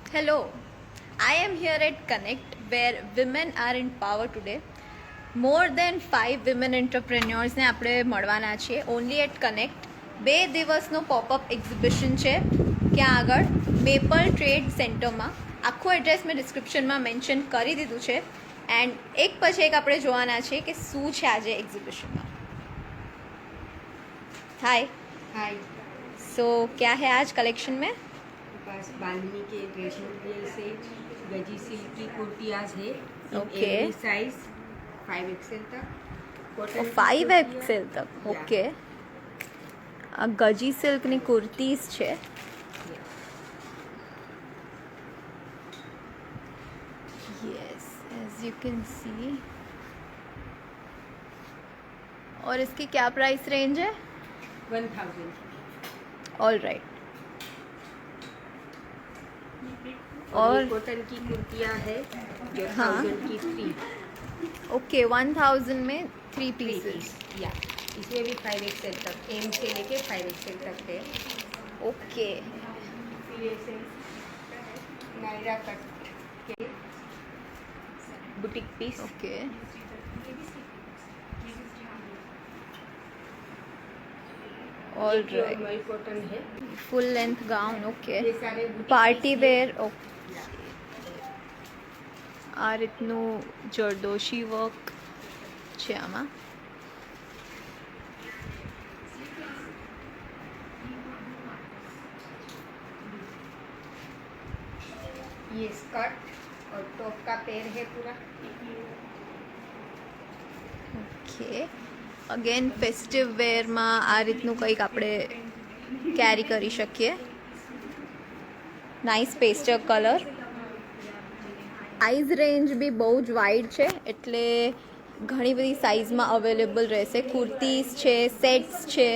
Hello, I am here at Connect where women are in power today. More than 5 women entrepreneurs ને આપણે મળવાના છીએ only at connect. 2 દિવસનો popup exhibition છે ક્યાં આગળ મેપલ ટ્રેડ સેન્ટરમાં. આખું એડ્રેસ મેં ડિસ્ક્રિપ્શનમાં મેન્શન કરી દીધું છે એન્ડ એક પછી એક આપણે જોવાના છે કે શું છે આજે એક્ઝિબિશનમાં. हाय हाय सो क्या है आज कलेक्शन में? पास बांधनी के ड्रेस मटेरियल से गजी सिल्क की कुर्तियाज है ओके। साइज 5XL तक कॉटन की 5XL कुर्तियाँ। તક ઓકે. આ ગજી સિલ્કની કુર્તીઝ છે. Yes as you can see. और इसकी क्या प्राइस रेंज है? 1000 ऑल राइट. और और कॉटन की कुर्तियाँ है जो हाँ। 1000 की 3 ओके 1000 में 3 पीसेस. या इसमें भी 5XL तक एम से लेके 5XL तक है। ओके नायरा कट के boutique piece okay. All right. Normal cotton है। Full length gown okay. ये सारे boutique પાર્ટી piece વેર है। ઓકે. આ રીતનું જરદોશી વર્ક છે આમાં. ये स्कर्ट और टॉप का पेयर है पूरा। ઓકે અગેન ફેસ્ટિવ વેરમાં આ રીતનું કંઈક આપણે કેરી કરી શકીએ. Nice pastel colour. Size range બી બહુ જ વાઇડ છે એટલે ઘણી બધી સાઇઝમાં અવેલેબલ રહેશે. કુર્તીઝ છે, સેટ્સ છે,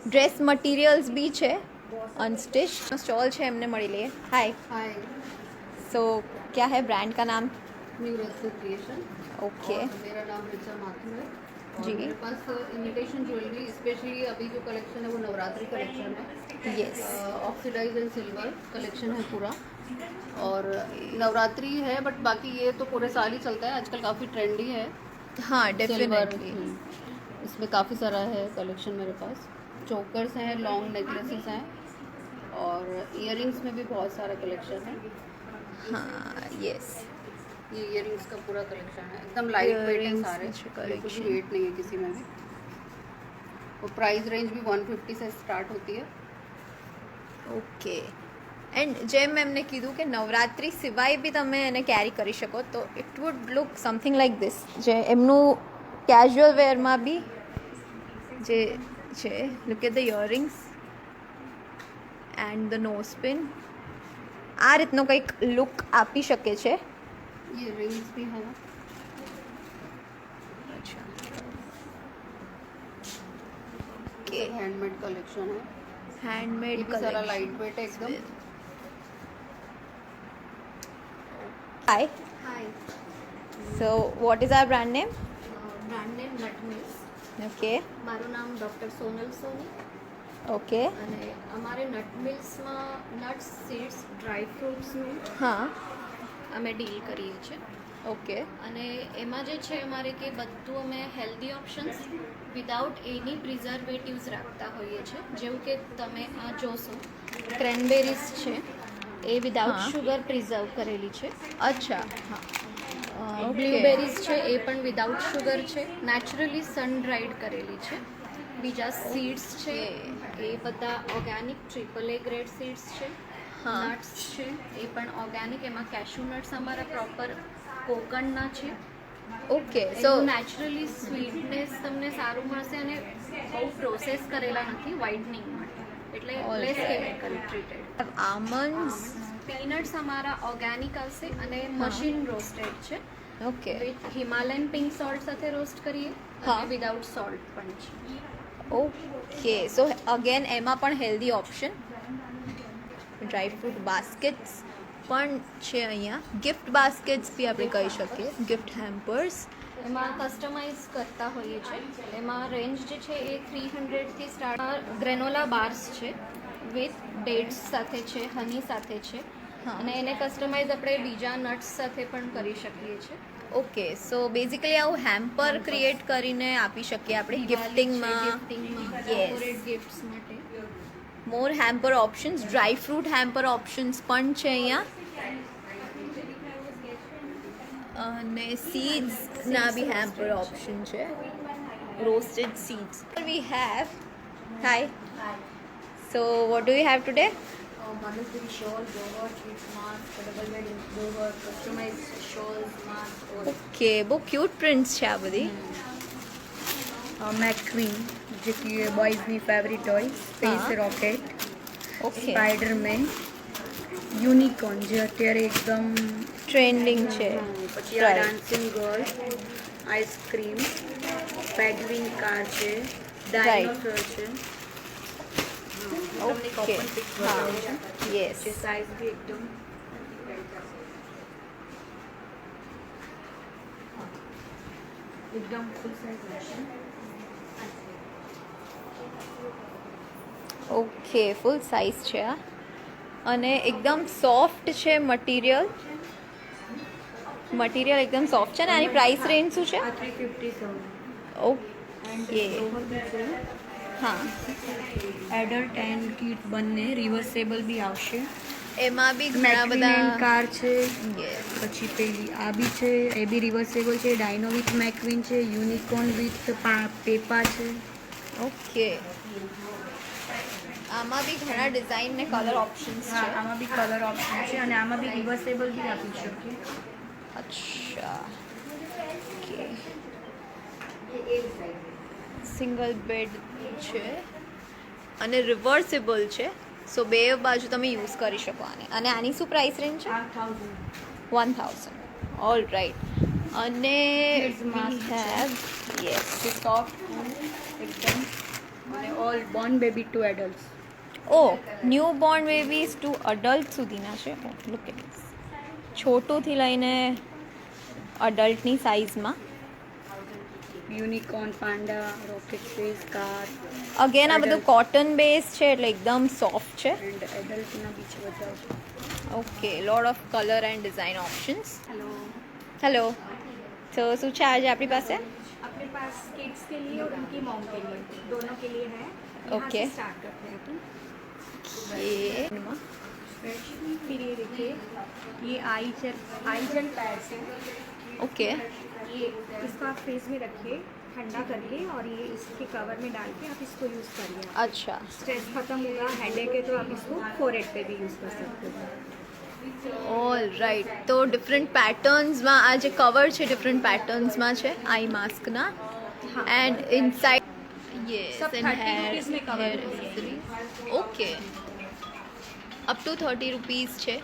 ડ્રેસ મટીરિયલ્સ બી છે. अनस्टिच स्टॉल है हमने मड़ी लिए. हाय हाय सो क्या है ब्रांड का नाम? न्यू रत्न क्रिएशन। ओके और मेरा नाम ऋचा माथुर है और जी। मेरे पास इमिटेशन ज्वेलरी स्पेशली अभी जो कलेक्शन है वो नवरात्रि कलेक्शन है। Yes oxidise and silver collection है पूरा और नवरात्रि है बट बाकी ये तो पूरे साल ही चलता है, आजकल काफ़ी ट्रेंडी है। हाँ सिल्वर डेफिनेटली. इसमें काफ़ी सारा है कलेक्शन मेरे पास। चोकर्स हैं, लॉन्ग नेकलेसेस हैं और इयररिंग्स में भी बहुत सारा कलेक्शन है। हाँ यस ये इयररिंग्स का पूरा कलेक्शन है, एकदम लाइट वेट है Earrings सारे, अच्छा बिल्कुल भी collection. वेट नहीं है किसी में भी। और प्राइस रेंज भी 150 से स्टार्ट होती है। ઓકે. એન્ડ જેમ એમને કીધું કે નવરાત્રિ સિવાય બી તમે એને કેરી કરી શકો તો it would look something like this. જે એમનું કેઝ્યુઅલ વેરમાં બી જે છે look at the earrings and the nose pin આ રીતનો કંઈક લુક આપી શકે છે. ये रिंग्स भी है ना, અચ્છા ये हैंडमेड कलेक्शन है। हैंडमेड ये भी सारा लाइट वेट है एकदम। Hi hi so what is our brand name? Brand name Nut Mills. Okay મારું નામ ડૉક્ટર સોનલ સોની ઓકે અને અમારે નટ મિલ્સમાં નટ્સ સીડ્સ ડ્રાય ફ્રૂટ્સનું હા અમે ડીલ કરીએ છીએ ઓકે અને એમાં જે છે અમારે કે બધું અમે હેલ્ધી ઓપ્શન્સ વિદાઉટ એની પ્રિઝર્વેટિવ્સ રાખતા હોઈએ છીએ, જેવું કે તમે આ જોશો ક્રેનબેરીઝ છે એ વિદાઉટ હા. શુગર પ્રિઝર્વ કરેલી છે। અચ્છા હા Okay. બ્લ્યુબેરીઝ છે એ પણ વિદાઉટ શુગર છે, નેચરલી સન ડ્રાઈડ કરેલી છે। બીજા સીડ્સ છે એ બધા ઓર્ગેનિક ટ્રિપલ એ ગ્રેડ સીડ્સ છે। હા. નટ્સ છે એ પણ ઓર્ગેનિક, એમાં કેશ્યુ નટ્સ અમારા પ્રોપર કોકણના છે। ઓકે સો સો નેચરલી સ્વીટનેસ તમને સારું મળશે અને બહુ પ્રોસેસ કરેલા નથી વ્હાઇટનિંગ માટે, એટલે લેસ કેમિકલ ટ્રીટેડ। આમન્ડ્સ પીનટ્સ અમારા ઓર્ગેનિક આવશે અને મશીન રોસ્ટેડ છે, okay with Himalayan pink salt સાથે રોસ્ટ કરીએ હા. અને વિદાઉટ સોલ્ટ પણ છે। ઓકે સો અગેન એમાં પણ healthy option. Dry fruit baskets પણ છે અહીંયા. ગિફ્ટ બાસ્કેટ્સ બી આપણે કહી શકીએ, ગિફ્ટ હેમ્પર્સ. એમાં કસ્ટમાઇઝ કરતા હોઈએ છીએ। એમાં રેન્જ જે છે એ 300થી સ્ટાર્ટ ગ્રેનોલા બાર્સ છે વિથ ડેટ્સ સાથે છે, હની સાથે છે, હા. અને એને કસ્ટમાઇઝ આપણે બીજા નટ્સ સાથે પણ કરી શકીએ છીએ. ઓકે, સો બેઝિકલી આવું હેમ્પર ક્રિએટ કરીને આપી શકીએ આપણે ગિફ્ટિંગમાં. ગિફ્ટિંગમાં Yes. કોર્પોરેટ ગિફ્ટ્સ માટે. More hamper options, dry fruit hamper options પણ છે અહીંયા. અને સીડ્સના બી હેમ્પર ઓપ્શન છે, roasted seeds. We have hi, so what do you have today? Manusri shawl, boho, sheets, mask, double bed, boho, customized shawls, mask, और okay, બહુ cute prints છે આ બધી. मैक्वीन जो कि बॉयज़ ની ફેવરિટ હોય, સ્પેસ હા. રોકેટ, ઓકે, સ્પાઈડરમેન, યુનિકોર્ન જે અત્યારે એકદમ ટ્રેન્ડિંગ છે. પછી આ Right. Dancing girl, ice cream, penguin car છે, Right. ડાયનોસોર છે. તમને ઓકે, ઓપન પિક્સ હા, બતાવું છું. યસ. જે સાઇઝ બી એકદમ એકદમ ફૂલ સાઇઝ હશે. ઓકે, ફૂલ સાઇઝ છે આ, અને એકદમ સોફ્ટ છે મટીરિયલ. મટીરિયલ એકદમ સોફ્ટ છે, ને આની પ્રાઇસ રેન્જ શું છે? આ 357 ઓકે, હા, એડલ્ટ એન્ડ કિડ બંને રિવર્સેબલ બી આવશે. એમાં બી ઘણા મેકવિન બધા કાર છે, Yes. પછી પેલી આ બી છે, એ બી રિવર્સેબલ છે. ડાયનો વિથ મેકવિન છે, યુનિકોર્ન વિથ પેપા છે. ઓકે, આમાં બી ઘણા ડિઝાઇન ને કલર ઓપ્શન્સ હા, છે. આમાં બી કલર ઓપ્શન છે અને આમાં બી રિવર્સેબલ બી આપી શકીએ. અચ્છા, ઓકે, સિંગલ બેડ છે અને રિવર્સેબલ છે, સો બે બાજુ તમે યુઝ કરી શકો આને. અને આની શું પ્રાઇસ રેન્જ છે? આ 1000 1000. All right. અને Kids mask છે. યસ, જે સોફ્ટ એકદમ અને all born baby to adults. ઓ, new born babies to adult સુધીના છે. લુક એટ ધીસ, છોટુંથી લઈને અડલ્ટની સાઇઝમાં. Unicorn, panda, rocket face, car again આ બધું Adult. કોટન બેઝ છે એટલે એકદમ સોફ્ટ છે. એન્ડ એડલ્ટના બી છે બધા. Okay, lot of colour and design options. Hello, hello, તો શું છે આજે આપણી પાસે? अपने पास किड्स के लिए और उनकी मॉम के लिए दोनों के लिए है. यहाँ Okay. से स्टार्ट करते हैं अपन. फिर ये देखिए, ये आई जेल पैड्स है. ઓકે, ये इसको आप फेस में रखिए ठंडा करके और ये इसके कवर में डाल के आप इसको यूज़ करिए. અચ્છા, स्ट्रेस खत्म होगा, हेडेक है तो आप इसको फोरहेड पे भी यूज़ कर सकते हो. All right. તો ડિફરન્ટ પેટર્ન્સમાં આ જે કવર છે ડિફરન્ટ પેટર્ન્સમાં છે આઈ માસ્કના. हाँ. એન્ડ ઇનસાઇડ યસ, सब એન્ડ 30 હેર rupees में cover હેર होती है. Accessories. Okay, up to 30 rupees છે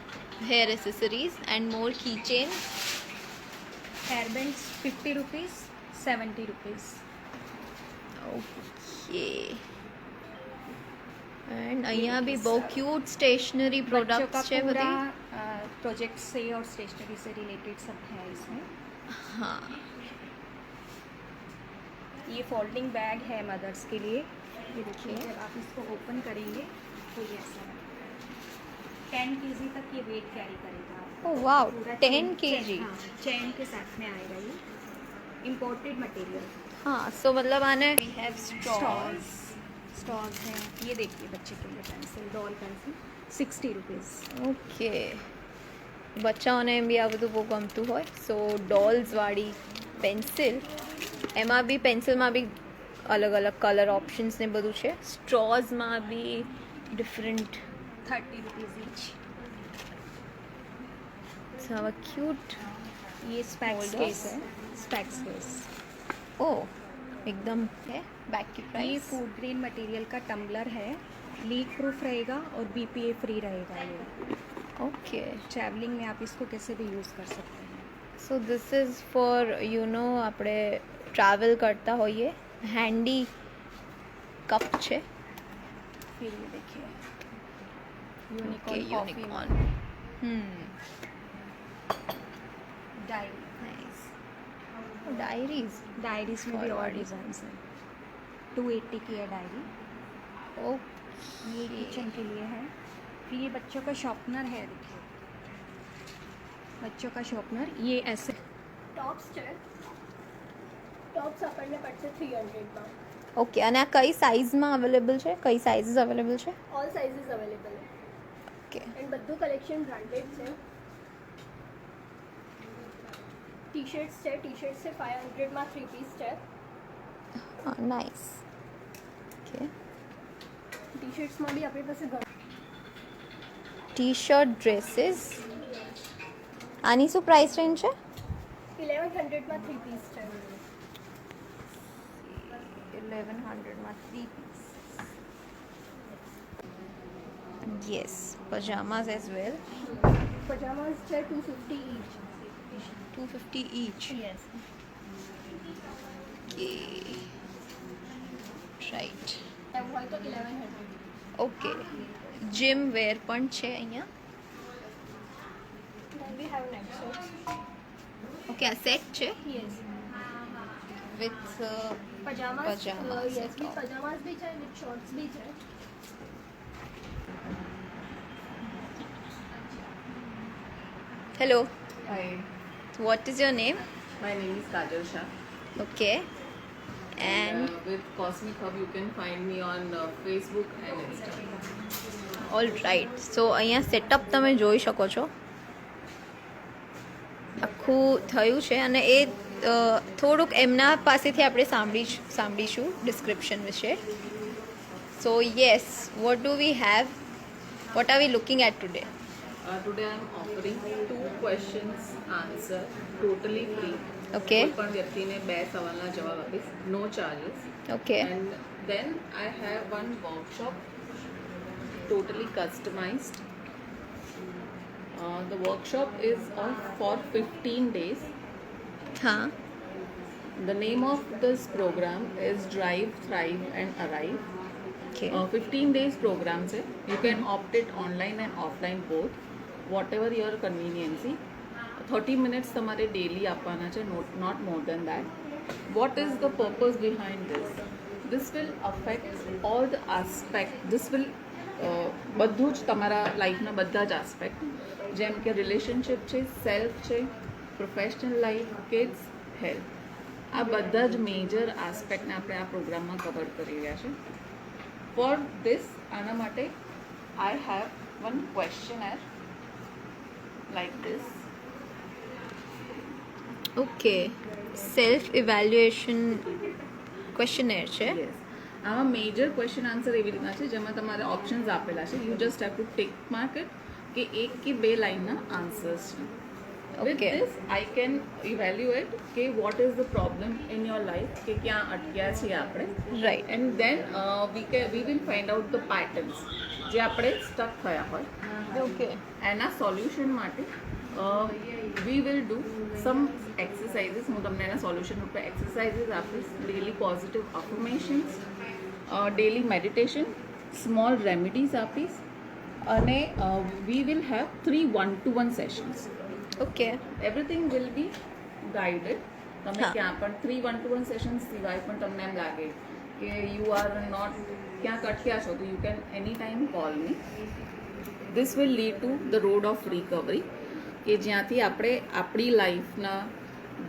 hair accessories and more key chain. Hair bands 50 rupees, 70 rupees. Okay, and અહીંયા બી બહુ ક્यूट સ્ટેશનરી बच्चों का પ્રોડક્ટ્સ છે पूरा બધી. प्रोजेक्ट से और स्टेशनरी से रिलेटेड सब है इसमें. હા, ये फोल्डिंग बैग है मदर्स के लिए. ये देखिए, जब आप इसको ओपन करेंगे तो ये ऐसा 10 kg तक ये वेट कैरी करेगा. ઓ વાવ, पूरा 10 kg. हाँ, चैन के साथ में आएगा ये. Imported material. હા, સો મતલબ આને વી હેવ સ્ટોર્સ. स्टॉल्स हैं. ये देखिए बच्चे के लिए pencil, doll pencil 60 rupees. Okay, બચ્ચાઓને એમ બી આ બધું બહુ ગમતું હોય. સો ડોલ્સવાળી પેન્સિલ, એમાં બી પેન્સિલમાં બી અલગ અલગ કલર ઓપ્શન્સ ને બધું છે. સ્ટ્રોઝમાં બી ડિફરન્ટ. 30 rupees each. આવા ક્यूट. ये स्पैक्स Holders. केस है. Specs case. ઓ એકદમ है बैक की ये प्राइस. फूड ग्रेन मटेरियल का टम्बलर है. लीक प्रूफ रहेगा और BPA फ्री रहेगा. ये ઓકે, ट्रैवलिंग में आप इसको कैसे भी यूज़ कर सकते हैं. સો ધીસ ઇઝ ફોર આપણે ટ્રાવેલ કરતા હોઈએ. હેન્ડી કપ છે. फिर ये देखिए, okay, unicorn unicorn. Diary. Nice. Diaries. Diaries में भी और Forward. डिज़ाइन है. 280 की है डायरी. ये ઓકે, किचन के लिए है. फिर ये बच्चों का शॉर्पनर है. देखिए, बच्चों का शॉर्पनर ये ऐसे ટોપ્સ છે ટોપ્સ આપણને પડશે 300માં ઓકે, અને આ કઈ સાઇઝમાં અવેલેબલ છે, કઈ સાઇઝીસ અવેલેબલ છે? All sizes available okay, and બધું કલેક્શન બ્રાન્ડેડ છે. ટી શર્ટ્સ છે 500માં 3 પીસ છે. હા, નાઇસ. ઓકે, ટી શર્ટ્સમાં બી આપણી પાસે ટી શર્ટ, ડ્રેસીસ. આની શું પ્રાઇસ રેન્જ છે? 1100માં 3 પીસ છે. 1100માં 3 piece. Yes, pyjamas as well. Pyjamas છે 250 each. 250 each. Yes. Okay. Right. એવું હોય તો 1100. ઓકે, જીમ વેર પણ છે અહીંયા. Then we have neck shirts. Okay, આ સેટ છે Yes. With pyjamas. Pajamas yes, at with all. Pyjamas બી છે વિથ શોર્ટ્સ બી છે. Hello, Hi, what is your name? my name is Kajal Shah. Okay, and With Cosmic Hub, you can find me on Facebook and Instagram. All right. So અહીંયા setup તમે જોઈ શકો છો, આખું થયું છે. અને એ થોડુંક એમના પાસેથી આપણે સાંભળીશું ડિસ્ક્રિપ્શન વિશે. So yes, what do we have, what are we looking at today? Today I am offering 2 questions answer totally free. Okay, કોઈ પણ વ્યક્તિને 2 સવાલના જવાબ આપીશ, no charges. Okay, And then I have one workshop totally customized. The workshop is for 15 days. હા, The name of this program is Drive, Thrive and Arrive. Okay, 15 days program છે. You can opt it online and offline both, whatever your convenience. 30 minutes તમારે daily આપવાના છે, not more than that. What is the purpose behind this? This will affect all the aspect. This will બધું જ તમારા લાઈફના બધા જ aspect, જેમ કે રિલેશનશિપ છે, સેલ્ફ છે, પ્રોફેશનલ લાઈફ, કિડ્સ, હેલ્થ, આ બધા જ મેજર આસ્પેક્ટને આપણે આ પ્રોગ્રામમાં કવર કરી રહ્યા છે. ફોર ધીસ, આના માટે I have one questionnaire like this. Okay. Self evaluation questionnaire છે. યસ, આમાં મેજર ક્વેશ્ચન આન્સર એવી રીતના છે જેમાં તમારે ઓપ્શન્સ આપેલા છે. You just have to tick mark it કે 1 કે 2 લાઇનના આન્સર્સ છે. With Okay. this, I can evaluate કે what is the problem in your life, કે ક્યાં અટક્યા છીએ આપણે, right. and then we will find out the patterns જે આપણે સ્ટક થયા હોય. ઓકે, એના સોલ્યુશન માટે we will do some exercises. હું તમને એના સોલ્યુશન ઉપર એક્સરસાઇઝીસ આપીશ, daily positive affirmations, daily meditation, small remedies આપીશ, અને we will have 3 1-to-1 sessions. Okay, everything will be guided. તમે હા. ક્યાં પણ 3 1-to-1 સેશન્સ સિવાય પણ તમને એમ લાગે કે યુ આર નોટ ક્યાંક અટક્યા છો, તો you can any time call me. This will lead to the road of recovery, કે જ્યાંથી આપણે આપણી લાઈફના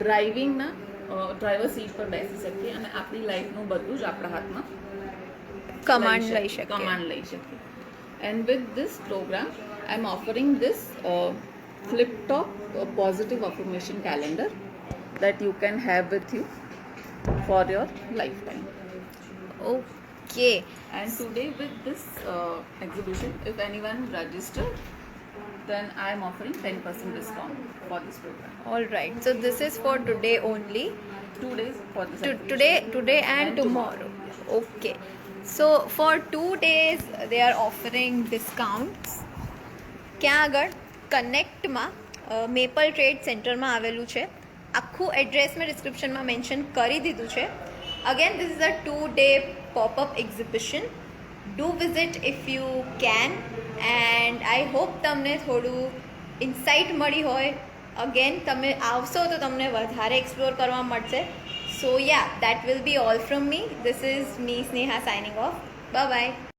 ડ્રાઇવિંગના ડ્રાઈવર સીટ પર બેસી શકીએ અને આપણી લાઈફનું બધું જ આપણા હાથમાં કમાન્ડ લઈ શકીએ. કમાન્ડ લઈ શકીએ. And with this program I am offering this flip top positive affirmation calendar that you can have with you for your lifetime. Okay, And today with this exhibition, if anyone registered, then I am offering 10% discount for this program. All right. So this is four today only. 2 days for this exhibition. Today and And tomorrow. Okay. So for 2 days they are offering discounts. ક્યાં આગળ? કનેક્ટમાં maple trade સેન્ટરમાં આવેલું છે. આખું address મેં ડિસ્ક્રિપ્શનમાં mention કરી દીધું છે. Again this is a 2-day popup exhibition. Do visit if you can, and I hope તમને થોડું ઇન્સાઇટ મળી હોય. અગેન તમે આવશો તો તમને વધારે એક્સપ્લોર કરવા મળશે. So ya, that will be all from me. This is me Sneha signing off. Bye by.